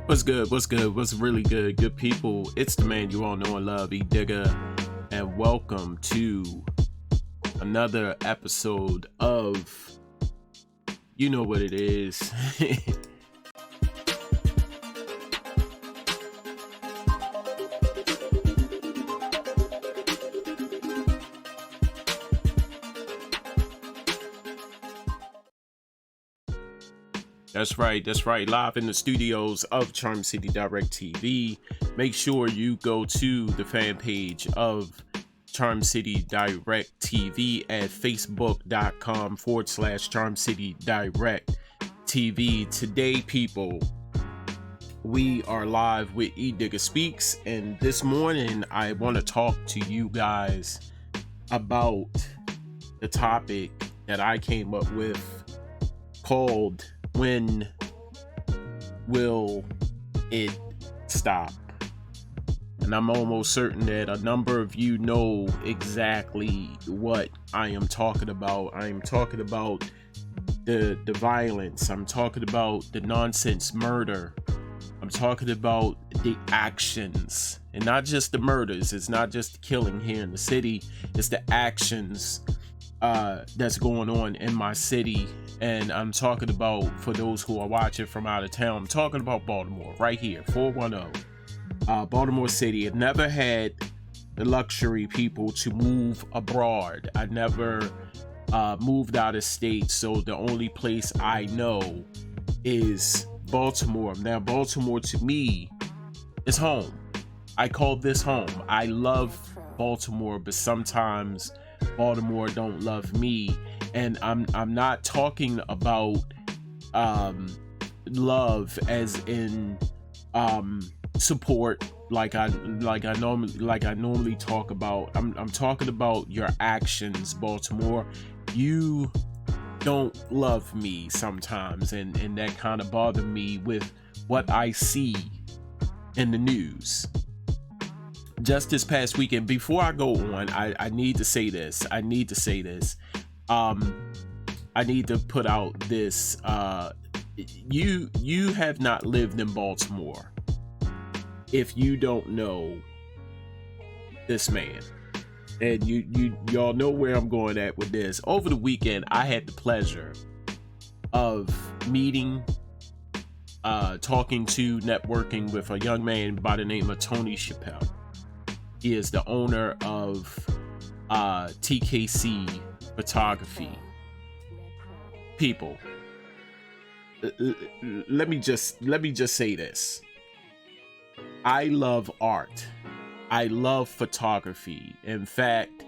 What's good? What's good? What's really good? Good people. It's the man you all know and love, Edigga, and welcome to another episode of You Know What It Is. That's right. Live in the studios of Charm City Direct TV. Make sure you go to the fan page of Charm City Direct TV at facebook.com/Charm City Direct TV. Today, people, we are live with Edigga Speaks, and this morning I want to talk to you guys about the topic that I came up with called "When Will It Stop?" And I'm almost certain that a number of you know exactly what I am talking about. I am talking about the violence. I'm talking about the nonsense murder. I'm talking about the actions, and not just the murders. It's not just the killing here in the city. It's the actions that's going on in my city. And I'm talking about, for those who are watching from out of town, I'm talking about Baltimore, right here, 410. Baltimore City. I've never had the luxury, people, to move abroad. I never moved out of state, so the only place I know is Baltimore. Now, Baltimore to me is home. I call this home. I love Baltimore, but sometimes Baltimore don't love me. And I'm not talking about love as in support like I normally talk about. I'm talking about your actions, Baltimore. You don't love me sometimes, and that kind of bothered me with what I see in the news. Just this past weekend, before I go on, I need to say this. I need to put out this. You have not lived in Baltimore if you don't know this man. And y'all know where I'm going at with this. Over the weekend, I had the pleasure of meeting, talking to, networking with a young man by the name of Tony Chappelle. He is the owner of TKC Photography. People, let me just say this. I love art. I love photography. In fact,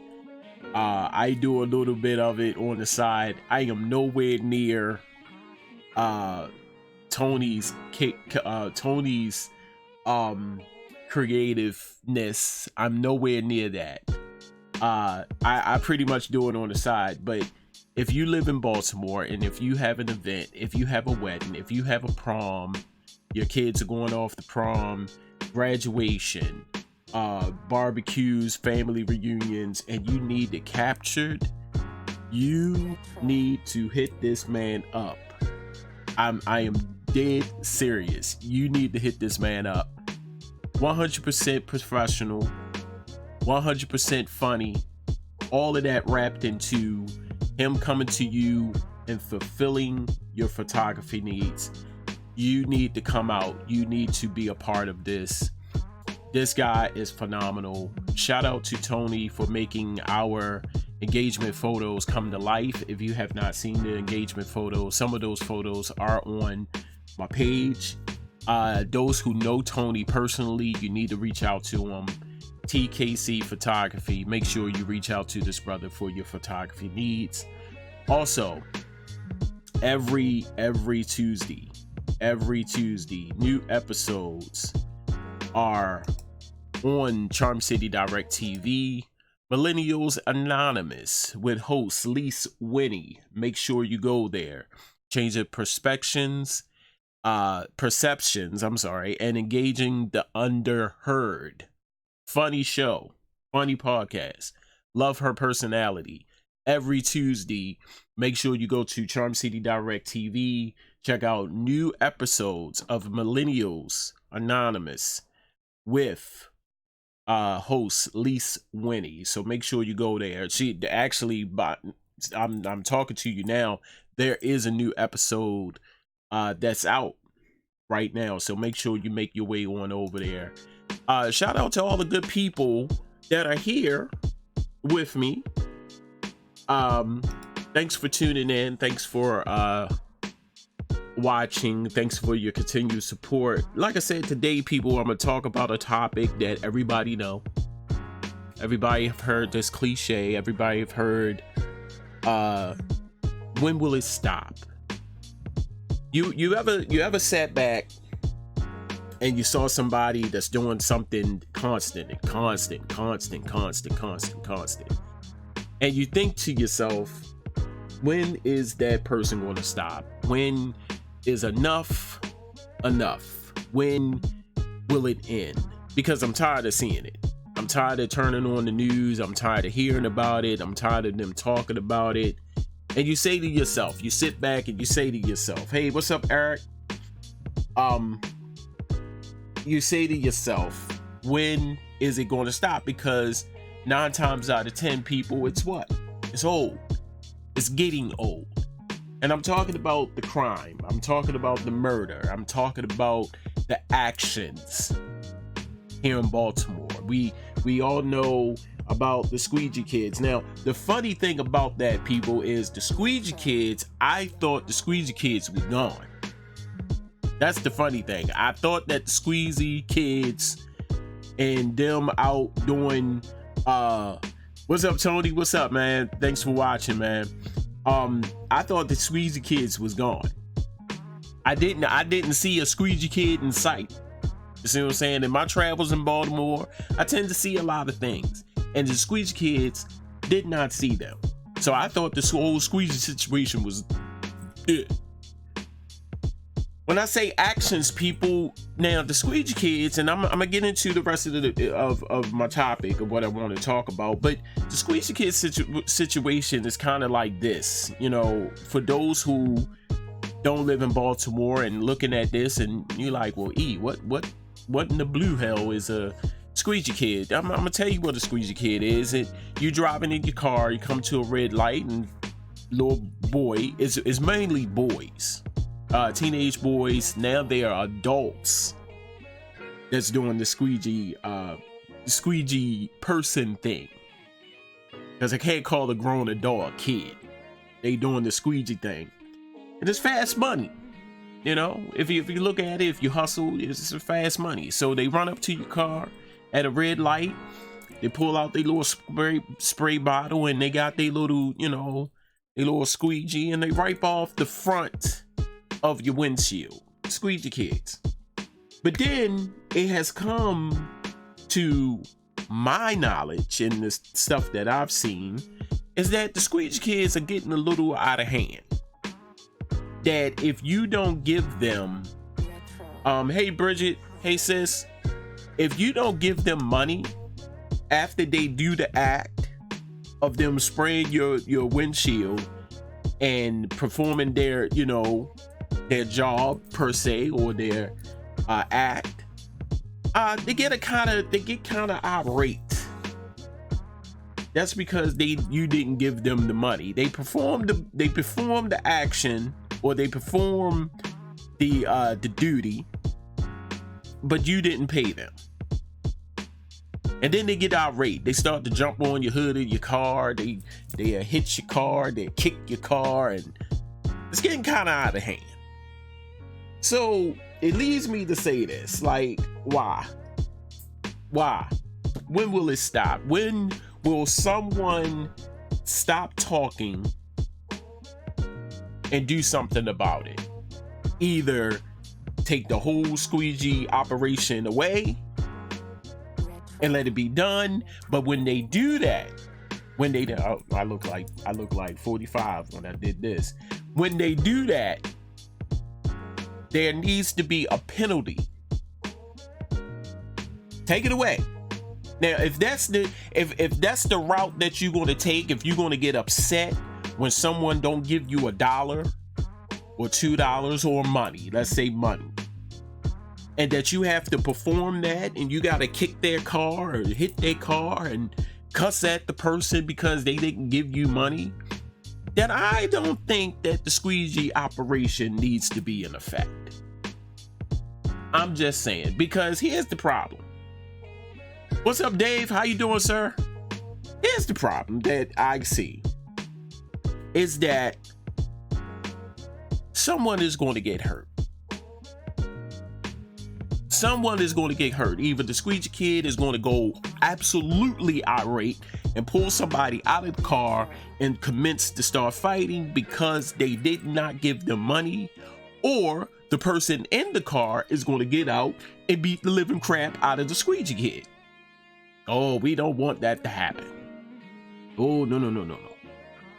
I do a little bit of it on the side. I am nowhere near Tony's creativeness. I'm nowhere near that. I pretty much do it on the side. But if you live in Baltimore, and if you have an event, if you have a wedding, if you have a prom, your kids are going off the prom, graduation, barbecues, family reunions, and you need it captured, you need to hit this man up. I am dead serious. You need to hit this man up. 100% professional, 100% funny, all of that wrapped into him coming to you and fulfilling your photography needs. You need to come out. You need to be a part of this. This guy is phenomenal. Shout out to Tony for making our engagement photos come to life. If you have not seen the engagement photos, some of those photos are on my page. Those who know Tony personally, you need to reach out to him. TKC Photography. Make sure you reach out to this brother for your photography needs. Also, every Tuesday, new episodes are on Charm City Direct TV. Millennials Anonymous with host Lise Winnie. Make sure you go there. Change your perceptions, and engaging the underheard. Funny show, funny podcast. Love her personality. Every Tuesday, make sure you go to Charm City Direct TV. check out new episodes of Millennials Anonymous with host Lise Winnie. So make sure you go there. She actually, I'm talking to you now. There is a new episode that's out right now. So make sure you make your way on over there. Shout out to all the good people that are here with me. Thanks for tuning in. Thanks for watching. Thanks for your continued support. Like I said, today, people, I'm gonna talk about a topic that everybody know. Everybody have heard this cliche. Everybody have heard, when will it stop? You ever sat back and you saw somebody that's doing something constant, and you think to yourself, when is that person going to stop? When is enough? When will it end? Because I'm tired of seeing it. I'm tired of turning on the news. I'm tired of hearing about it. I'm tired of them talking about it. And you say to yourself, you sit back and you say to yourself, hey, what's up, Eric? You say to yourself, when is it going to stop? Because 9 times out of 10 people, it's what? It's old. It's getting old. And I'm talking about the crime. I'm talking about the murder. I'm talking about the actions here in Baltimore. We all know about the Squeegie kids. Now, the funny thing about that, people, is the Squeegie kids, I thought the Squeegie kids were gone. That's the funny thing. I thought that the Squeegie kids and them out doing what's up, Tony? What's up, man? Thanks for watching, man. I thought the Squeegie kids was gone. I didn't see a Squeegie kid in sight. You see what I'm saying? In my travels in Baltimore, I tend to see a lot of things, and the Squeegie kids did not see them. So I thought this whole Squeegie situation was it. When I say actions, people, now the Squeegie kids, and I'm gonna get into the rest of my topic of what I want to talk about, but the Squeegie kids situation is kind of like this, you know, for those who don't live in Baltimore and looking at this, and you're like, well, what in the blue hell is a Squeegie kid? I'm gonna tell you what a Squeegie kid is. You driving in your car, you come to a red light, and little boy is mainly boys. Teenage boys, now they are adults that's doing the squeegee person thing, because I can't call a grown adult a kid. They doing the squeegee thing, and it's fast money. You know, if you look at it, if you hustle, it's fast money. So they run up to your car at a red light, they pull out their little spray bottle, and they got their little, you know, their little squeegee, and they wipe off the front of your windshield. Squeegee kids. But then it has come to my knowledge, and the stuff that I've seen, is that the Squeegee kids are getting a little out of hand. That if you don't give them hey Bridget, hey sis, if you don't give them money after they do the act of them spraying your windshield and performing their, you know, their job per se, or their act, they get kind of irate. That's because you didn't give them the money. They perform the action, or they perform the duty, but you didn't pay them. And then they get irate. They start to jump on your hood of your car. They hit your car. They kick your car, and it's getting kind of out of hand. So it leads me to say this, like, why? When will it stop? When will someone stop talking and do something about it? Either take the whole squeegee operation away and let it be done. But when they do that, I look like 45 when I did this. When they do that, there needs to be a penalty. Take it away. Now, if that's the route that you're going to take, if you're going to get upset when someone don't give you $1 or $2 or money, let's say money, and that you have to perform that, and you got to kick their car or hit their car and cuss at the person because they didn't give you money, then I don't think that the squeegee operation needs to be in effect. I'm just saying, because here's the problem. What's up, Dave? How you doing, sir? Here's the problem that I see is that someone is going to get hurt. Someone is going to get hurt. Either the squeegee kid is going to go absolutely irate and pull somebody out of the car and commence to start fighting because they did not give them money, or the person in the car is going to get out and beat the living crap out of the squeegee kid. Oh, we don't want that to happen. Oh, no.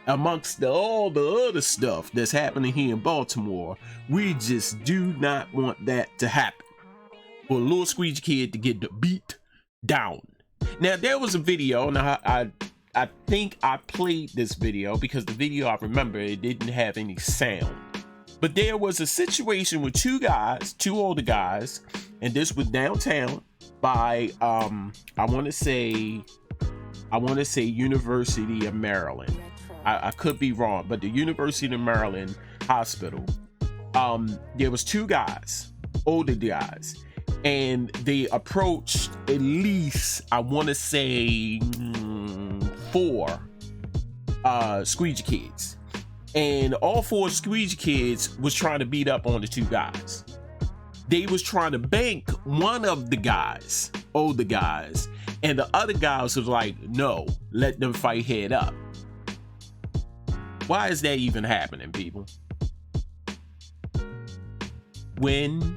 Amongst all the other stuff that's happening here in Baltimore, we just do not want that to happen. For a little squeegee kid to get beat down. Now, there was a video, and I think I played this video because the video, I remember, it didn't have any sound. But there was a situation with two older guys, and this was downtown by I want to say University of Maryland. I could be wrong, but the University of Maryland Hospital. There was two guys, older guys, and they approached at least, I want to say, 4 squeegee kids. And all 4 squeegee kids was trying to beat up on the 2 guys. They was trying to bank one of the guys, older guys, and the other guys was like, no, let them fight head up. Why is that even happening, people? When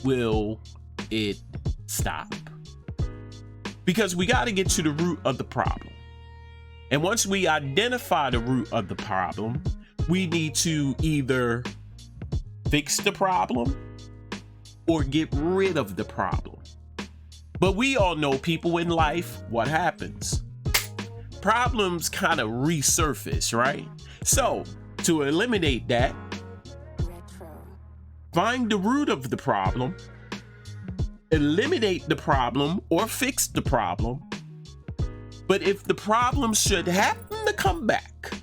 will it stop? Because we got to get to the root of the problem. And once we identify the root of the problem, we need to either fix the problem or get rid of the problem. But we all know, people, in life, what happens. Problems kind of resurface, right? So, to eliminate that, find the root of the problem, eliminate the problem or fix the problem. But if the problem should happen to come back,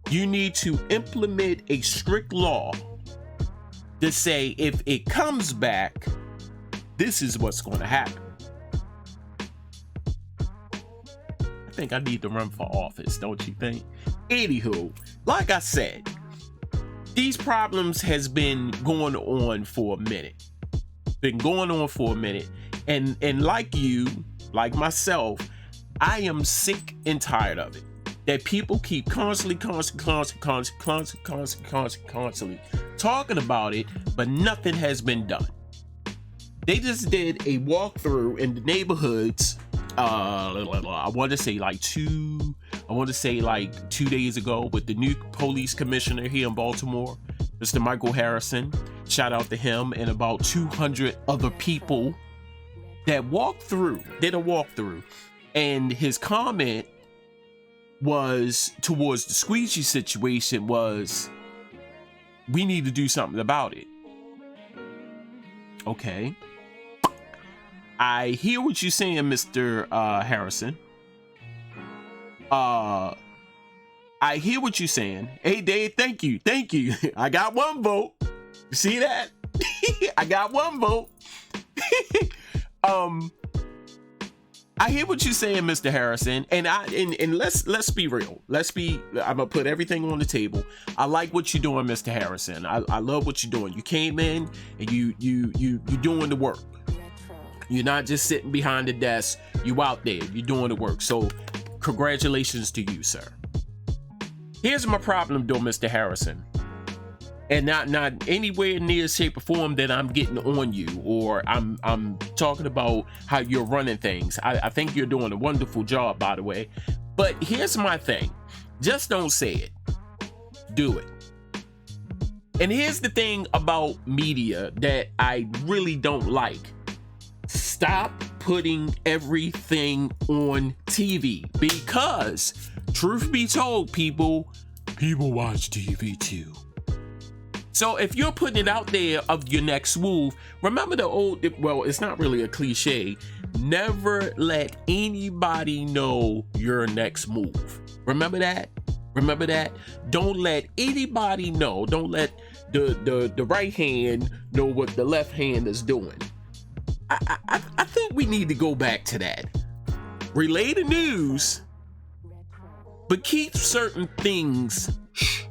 you need to implement a strict law to say, if it comes back, this is what's going to happen. I think I need to run for office, don't you think? Anywho, like I said, these problems has been going on for a minute. And like you, like myself, I am sick and tired of it. That people keep constantly talking about it, but nothing has been done. They just did a walkthrough in the neighborhoods. I want to say like 2 days ago, with the new police commissioner here in Baltimore, Mr. Michael Harrison. Shout out to him, and about 200 other people that did a walkthrough. And his comment was towards the squeegee situation was, we need to do something about it. Okay. I hear what you're saying, Mr. Harrison. I hear what you're saying. Hey, Dave, thank you. I got 1 vote. You see that? I got 1 vote. I hear what you're saying, Mr. Harrison, and let's be real. I'm gonna put everything on the table. I like what you're doing, Mr. Harrison. I love what you're doing. You came in and you doing the work. You're not just sitting behind the desk. You out there. You're doing the work. So, congratulations to you, sir. Here's my problem, though, Mr. Harrison. And not anywhere near shape or form that I'm getting on you, or I'm talking about how you're running things. I think you're doing a wonderful job, by the way. But here's my thing. Just don't say it. Do it. And here's the thing about media that I really don't like. Stop putting everything on TV, because truth be told, people watch TV too. So if you're putting it out there of your next move, remember the old, well, it's not really a cliche, never let anybody know your next move. Remember that? Remember that? Don't let anybody know. Don't let the right hand know what the left hand is doing. I think we need to go back to that. Relay the news, but keep certain things shh.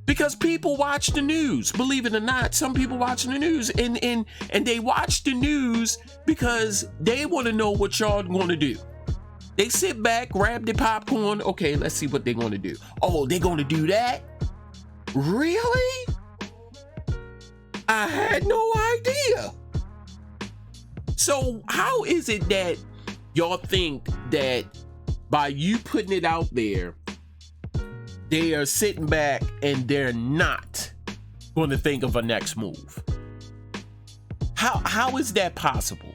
Because people watch the news. Believe it or not, some people watch the news and they watch the news because they want to know what y'all going to do. They sit back, grab their popcorn. Okay, let's see what they're going to do. Oh, they're going to do that? Really? I had no idea. So how is it that y'all think that by you putting it out there, they are sitting back and they're not going to think of a next move? How is that possible?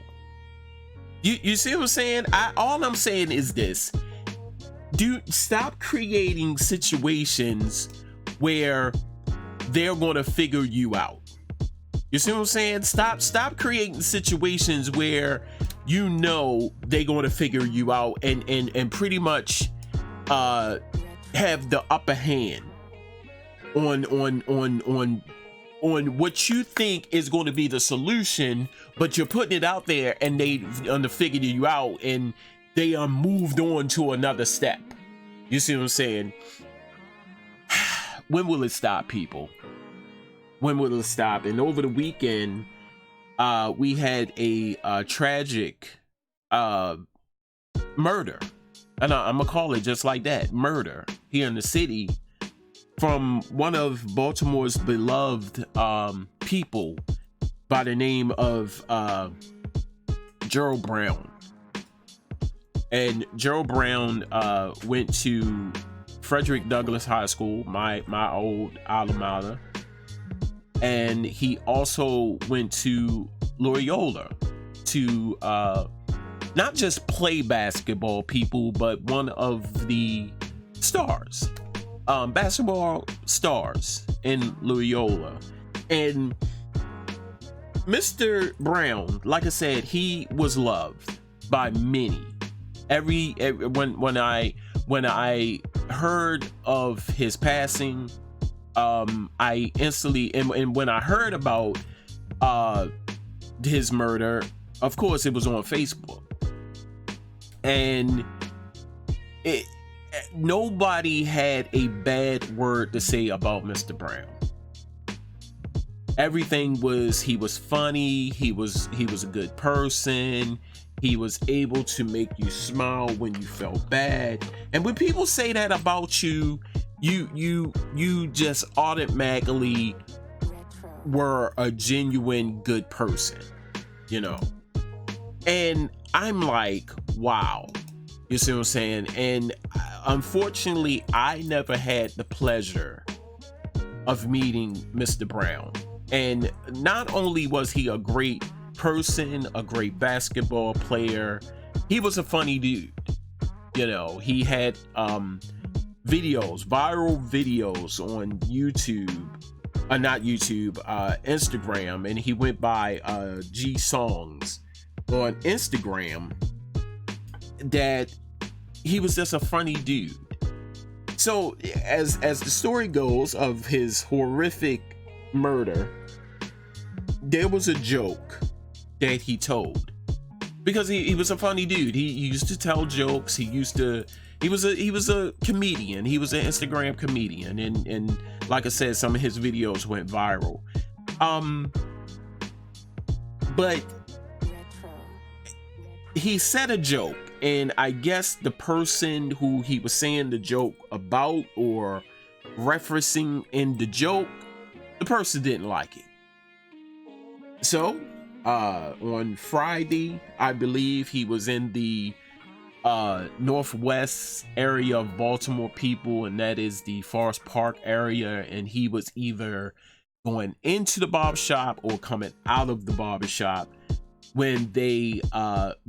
You see what I'm saying? All I'm saying is this. Stop creating situations where they're going to figure you out. You see what I'm saying? Stop creating situations where you know they're going to figure you out and pretty much have the upper hand on what you think is going to be the solution, but you're putting it out there and they figured you out and they are moved on to another step. You see what I'm saying? When will it stop, people? When will it stop? And over the weekend, we had a tragic murder. And I'm gonna call it just like that, murder, here in the city from one of Baltimore's beloved people by the name of Gerald Brown. And Gerald Brown went to Frederick Douglass High School, my old alma mater, and he also went to Loyola to not just play basketball, people, but one of the stars, basketball stars in Loyola. And Mr. Brown, like I said, he was loved by many. When I heard of his passing, I instantly, and when I heard about his murder, of course it was on Facebook, and nobody had a bad word to say about Mr. Brown. Everything was, he was funny, he was a good person, he was able to make you smile when you felt bad. And when people say that about you, you just automatically were a genuine good person, you know. And I'm like, wow. You see what I'm saying? And unfortunately, I never had the pleasure of meeting Mr. Brown. And not only was he a great person, a great basketball player, he was a funny dude. You know, he had videos, viral videos on YouTube, not YouTube, Instagram, and he went by G Songs on Instagram, that he was just a funny dude. So as the story goes of his horrific murder, there was a joke that he told, because he was a funny dude. He used to tell jokes. He was a comedian. He was an Instagram comedian, and like I said, some of his videos went viral. But he said a joke, and I guess the person who he was saying the joke about or referencing in the joke, the person didn't like it. So on Friday, I believe he was in the northwest area of Baltimore, people, and that is the Forest Park area, and he was either going into the barbershop or coming out of the barbershop when they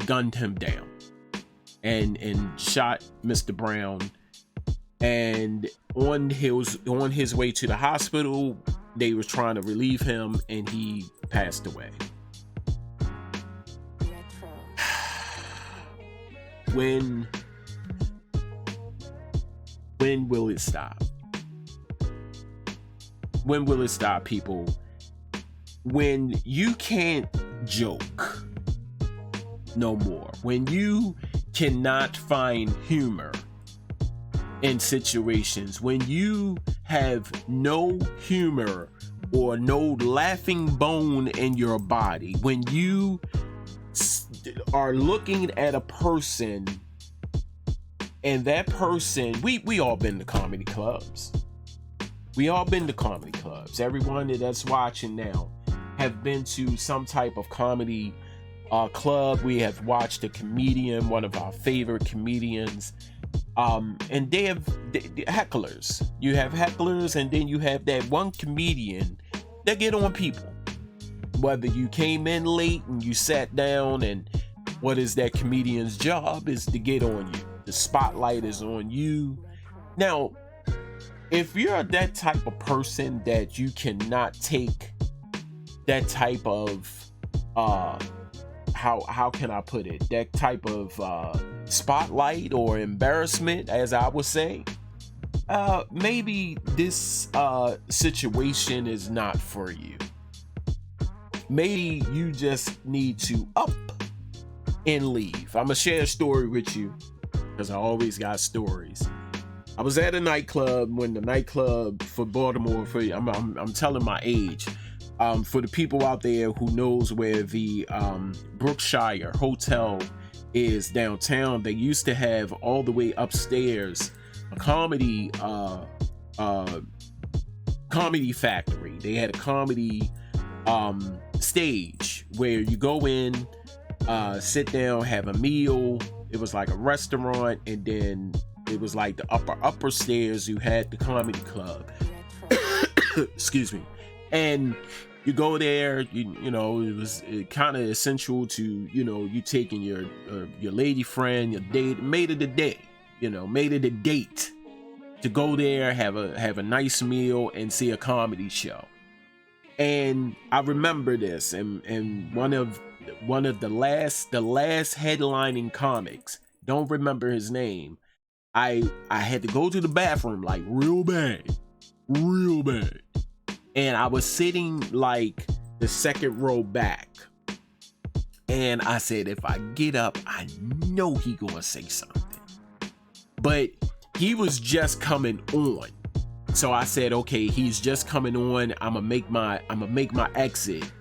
gunned him down and shot Mr. Brown and on his way to the hospital, they were trying to relieve him, and he passed away. When will it stop? When will it stop, people? When you can't joke no more, when you cannot find humor in situations, when you have no humor or no laughing bone in your body, when you are looking at a person and that person, we all been to comedy clubs. We all been to comedy clubs. Everyone that's watching now have been to some type of comedy club. We have watched a comedian, one of our favorite comedians, and they have hecklers. You have hecklers, and then you have that one comedian that get on people. Whether you came in late and you sat down, and what is that comedian's job is to get on you. The spotlight is on you. Now, if you're that type of person that you cannot take that type of how can I put it, that type of spotlight or embarrassment, as I would say, maybe this situation is not for you. Maybe you just need to up and leave. I'm gonna share a story with you because I always got stories. I was at a nightclub when the nightclub for Baltimore, I'm telling my age, for the people out there who knows where the Brookshire Hotel is downtown, they used to have all the way upstairs a comedy factory. They had a comedy stage where you go in, sit down, have a meal. It was like a restaurant, and then it was like the upper stairs you had the comedy club. Excuse me. And you go there, you know, it was kind of essential to, you know, you taking your lady friend, your date, made it a day, you know, made it a date to go there, have a nice meal and see a comedy show. And I remember this, and one of the last headlining comics, don't remember his name. I had to go to the bathroom like real bad. And I was sitting like the second row back. And I said, if I get up, I know he gonna say something. But he was just coming on. So I said, okay, he's just coming on. I'm gonna make my exit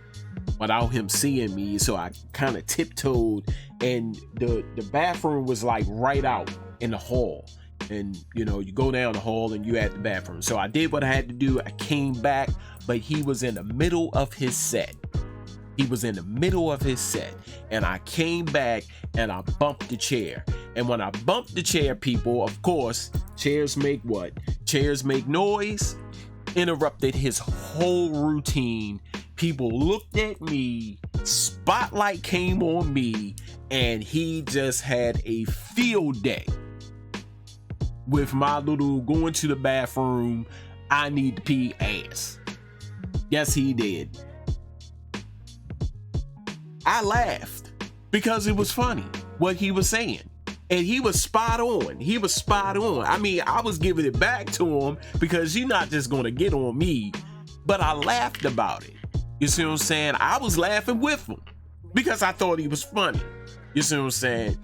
without him seeing me. So I kind of tiptoed, and the bathroom was like right out in the hall. And you know, you go down the hall and you at the bathroom. So I did what I had to do. I came back, but he was in the middle of his set. And I came back and I bumped the chair. And when I bumped the chair, people, of course, chairs make what? Chairs make noise. Interrupted his whole routine. People looked at me, spotlight came on me, and he just had a field day with my little going to the bathroom, I need to pee ass. Yes, he did. I laughed because it was funny what he was saying. And he was spot on. I mean, I was giving it back to him because you're not just going to get on me, but I laughed about it. You see what I'm saying? I was laughing with him because I thought he was funny. You see what I'm saying?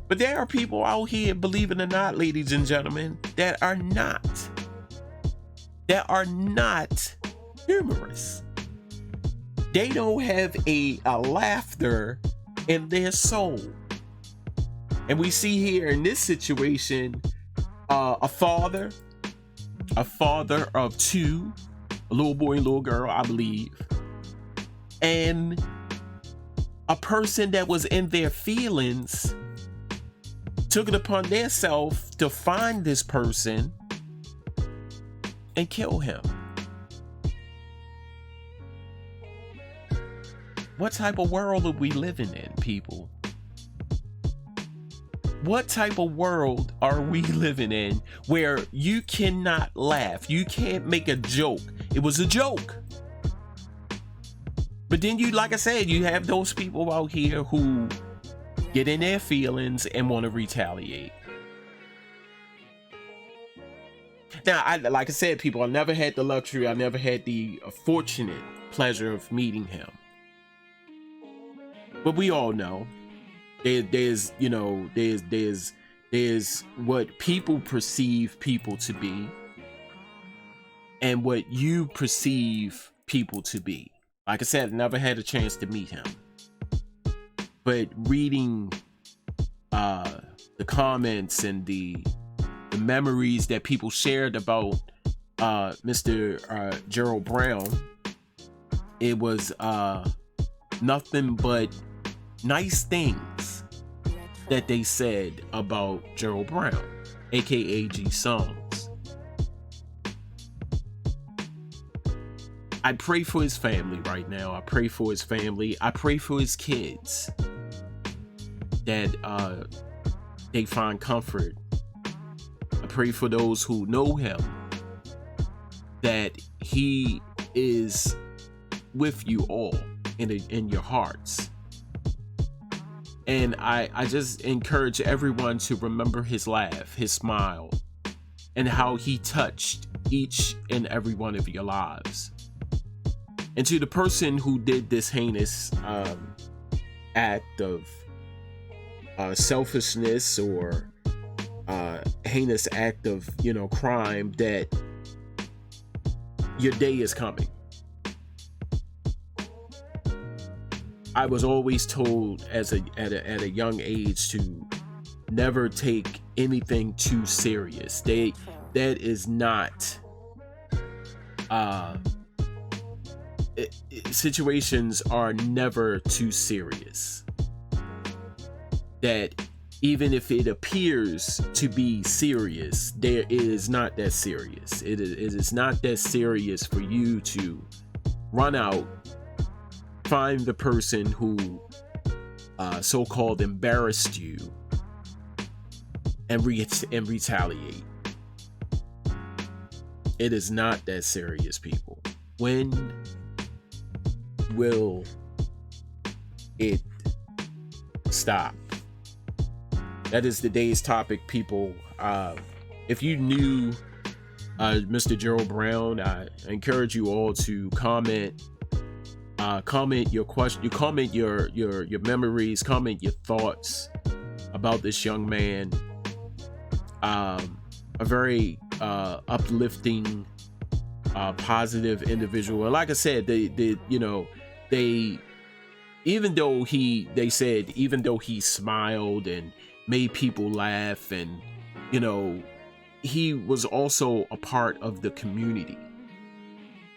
But there are people out here, believe it or not, ladies and gentlemen, that are not humorous. They don't have a laughter in their soul. And we see here in this situation, a father of two, a little boy and little girl, I believe, and a person that was in their feelings took it upon themselves to find this person and kill him. What type of world are we living in, people? What type of world are we living in where you cannot laugh? You can't make a joke. It was a joke. But then you, like I said, you have those people out here who get in their feelings and want to retaliate. Now, like I said, people, I never had the luxury, I never had the fortunate pleasure of meeting him. But we all know there's what people perceive people to be and what you perceive people to be. Like I said, I never had a chance to meet him. But reading the comments and the memories that people shared about Mr. Gerald Brown, it was nothing but nice things that they said about Gerald Brown, aka G Songs. I pray for his family right now. I pray for his family. I pray for his kids that they find comfort. I pray for those who know him, that he is with you all in your hearts. And I just encourage everyone to remember his laugh, his smile, and how he touched each and every one of your lives. And to the person who did this heinous act of selfishness or heinous act of, crime, that your day is coming. I was always told at a young age to never take anything too serious. That is not situations are never too serious. That even if it appears to be serious, it is not that serious. It is not that serious for you to run out, find the person who so-called embarrassed you, and retaliate. It is not that serious, people. When will it stop? That is the day's topic, people. If you knew Mr. Gerald Brown, I encourage you all to comment your question, comment your memories, comment your thoughts about this young man. A very uplifting, positive individual. And like I said, they even though he smiled and made people laugh, and he was also a part of the community.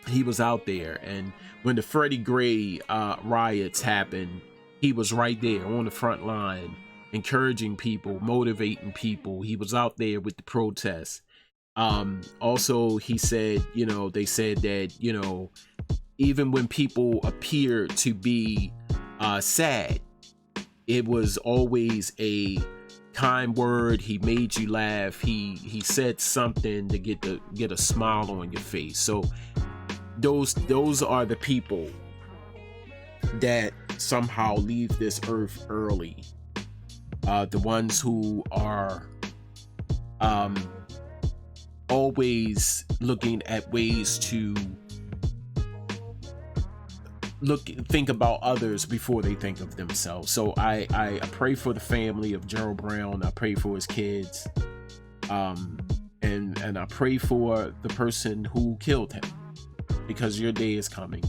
He was out there, and when the Freddie Gray riots happened, he was right there on the front line, encouraging people, motivating people. He was out there with the protests. Also, he said, they said that, even when people appear to be sad, it was always a kind word. He made you laugh. He said something to get a smile on your face. So those are the people that somehow leave this earth early. The ones who are always looking at ways to think about others before they think of themselves. So I pray for the family of Gerald Brown. I pray for his kids, and I pray for the person who killed him, because your day is coming.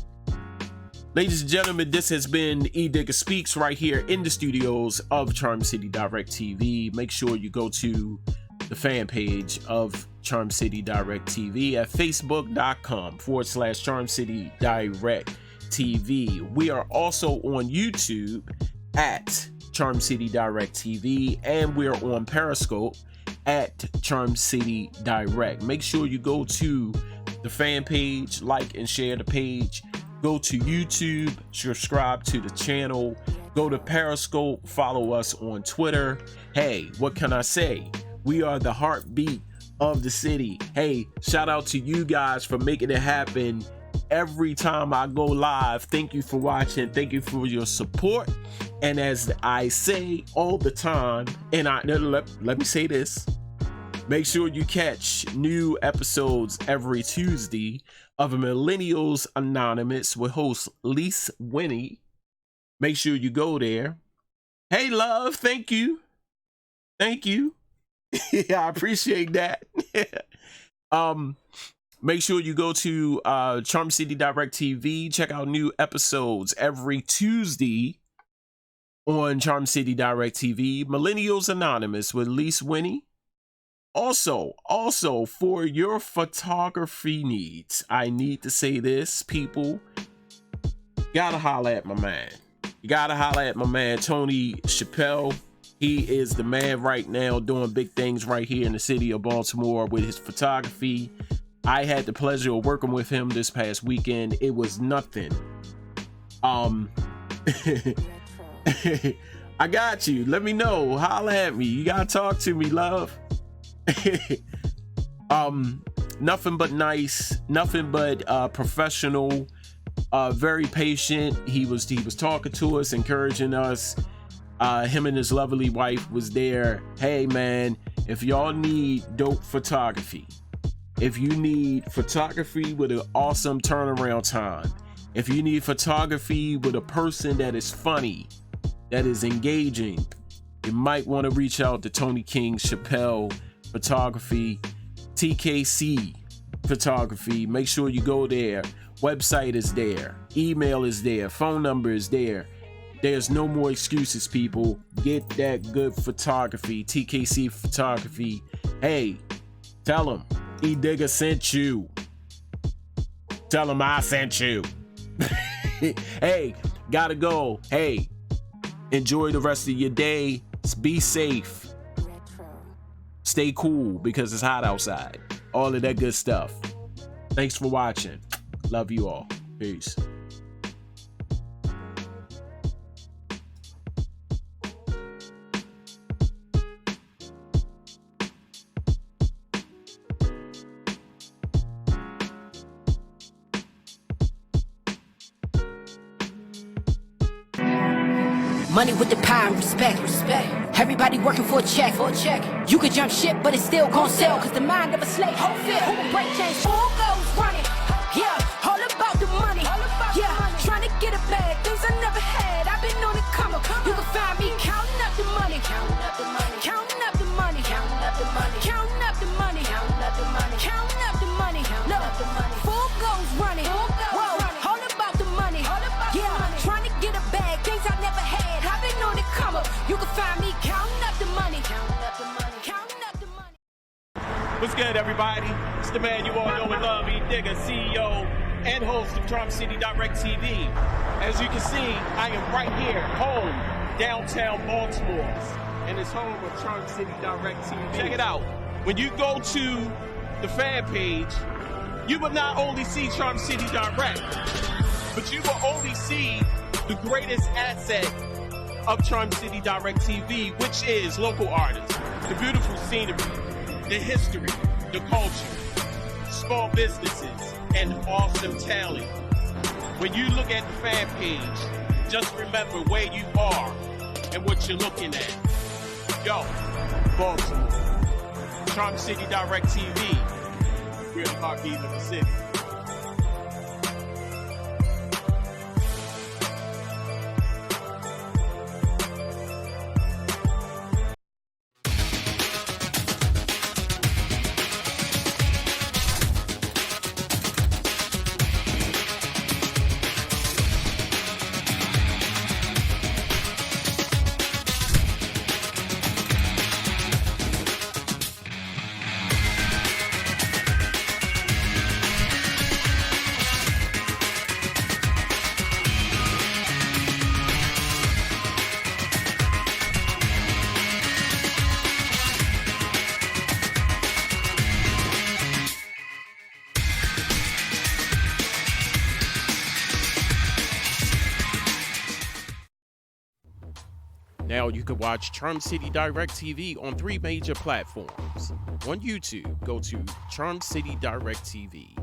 Ladies and gentlemen, this has been Edigga Speaks right here in the studios of Charm City Direct TV. Make sure you go to the fan page of Charm City Direct TV at facebook.com/Charm City Direct TV. We are also on YouTube at Charm City Direct TV, and we're on Periscope at Charm City Direct. Make sure you go to the fan page, like and share the page. Go to YouTube, subscribe to the channel, Go to Periscope, follow us on Twitter. Hey, what can I say? We are the heartbeat of the city. Hey, shout out to you guys for making it happen every time I go live. Thank you for watching. Thank you for your support. And as I say all the time, and let me say this, make sure you catch new episodes every Tuesday of Millennials Anonymous with host Lise Winnie. Make sure you go there. Hey, love, thank you. Thank you. Yeah, I appreciate that. Make sure you go to Charm City Direct TV. Check out new episodes every Tuesday on Charm City Direct TV. Millennials Anonymous with Lise Winnie. Also, for your photography needs, I need to say this, people. Gotta holler at my man. You gotta holler at my man, Tony Chappelle. He is the man right now doing big things right here in the city of Baltimore with his photography. I had the pleasure of working with him this past weekend. It was nothing. I got you. Let me know. Holler at me. You gotta talk to me, love. Nothing but nice, nothing but professional, very patient. He was talking to us, encouraging us. Him and his lovely wife was there. Hey man, if y'all need dope photography, if you need photography with an awesome turnaround time, if you need photography with a person that is funny, that is engaging, you might want to reach out to Tony King Chappelle Photography, TKC Photography. Make sure you go there. Website is there, email is there, phone number is there. There's no more excuses, people. Get that good photography. TKC Photography. Hey, tell them Edigga sent you. Tell them I sent you. Hey, gotta go. Hey, enjoy the rest of your day. Be safe. Stay cool because it's hot outside. All of that good stuff. Thanks for watching. Love you all. Peace. Money with the power and respect. Everybody working for a check. You can jump ship, but it's still gon' sell. Cause the mind of a slave. Whole feel. Who will break chains? Full goes running. Yeah, all about the money. Yeah, trying to get a bag. Things I never had. I've been on the come up. You can find me counting up the money. Counting up the money. Counting up the money. Counting up the money. Counting up the money. Counting up the money. Counting up the money. Look, full goes running. Whoa, all about the money. Yeah, trying to get a bag. Things I never had. I've been on the come up. You can find me counting up the money. Counting up the money. Counting up the money. What's good, everybody? It's the man you all know and love, Edigga, CEO and host of Charm City Direct TV. As you can see, I am right here, home, downtown Baltimore, and it's home of Charm City Direct TV. Check it out. When you go to the fan page, you will not only see Charm City Direct, but you will only see the greatest asset of Charm City Direct TV, which is local artists, the beautiful scenery, the history, the culture, small businesses, and awesome talent. When you look at the fan page, just remember where you are and what you're looking at. Yo, Baltimore, Charm City Direct TV, we're the heartbeat of the city. Now you can watch Charm City Direct TV on 3 major platforms. On YouTube, go to Charm City Direct TV,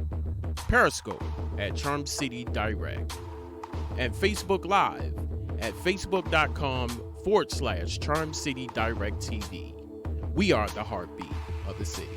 Periscope at Charm City Direct, and Facebook Live at facebook.com/Charm City Direct TV. We are the heartbeat of the city.